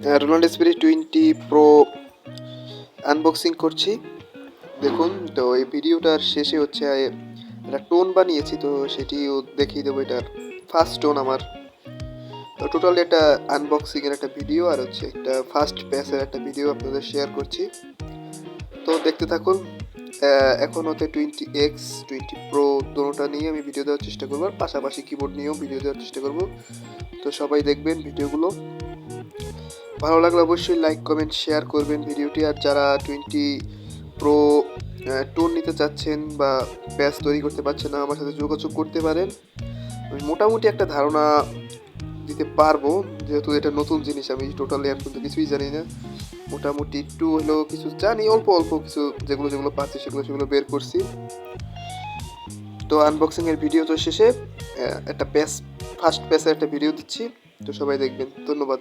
Roland SPD 20 pro unboxing করছি। দেখুন, তো এই ভিডিওটার শেষে হচ্ছে একটা টোন বানিয়েছি, তো সেটিও দেখিয়ে দেবো। এটার ফার্স্ট টোন আমার। তো টোটাল এটা আনবক্সিংয়ের একটা ভিডিও আর হচ্ছে একটা ফার্স্ট প্যাসের একটা ভিডিও আপনাদের শেয়ার করছি। তো দেখতে থাকুন। এখন হতে 20X 20 প্রো দুটোটা নিয়ে আমি ভিডিও দেওয়ার চেষ্টা করবো, আর পাশাপাশি কিবোর্ড নিয়েও ভিডিও দেওয়ার চেষ্টা করব। তো সবাই দেখবেন ভিডিওগুলো। ভালো লাগলে অবশ্যই লাইক কমেন্ট শেয়ার করবেন ভিডিওটি। আর যারা 20 প্রো টোন নিতে চাচ্ছেন বা প্যাচ তৈরি করতে পারছেন না, আমার সাথে যোগাযোগ করতে পারেন। আমি মোটামুটি একটা ধারণা দিতে পারবো, যেহেতু এটা নতুন জিনিস, আমি টোটালি এখন তো কিছুই জানি না। মোটামুটি একটু হলেও কিছু জানি, অল্প অল্প কিছু যেগুলো পাচ্ছি সেগুলো বের করছি। তো আনবক্সিংয়ের ভিডিও তো শেষে একটা ফার্স্ট প্যাচের একটা ভিডিও দিচ্ছি। তো সবাই দেখবেন। ধন্যবাদ।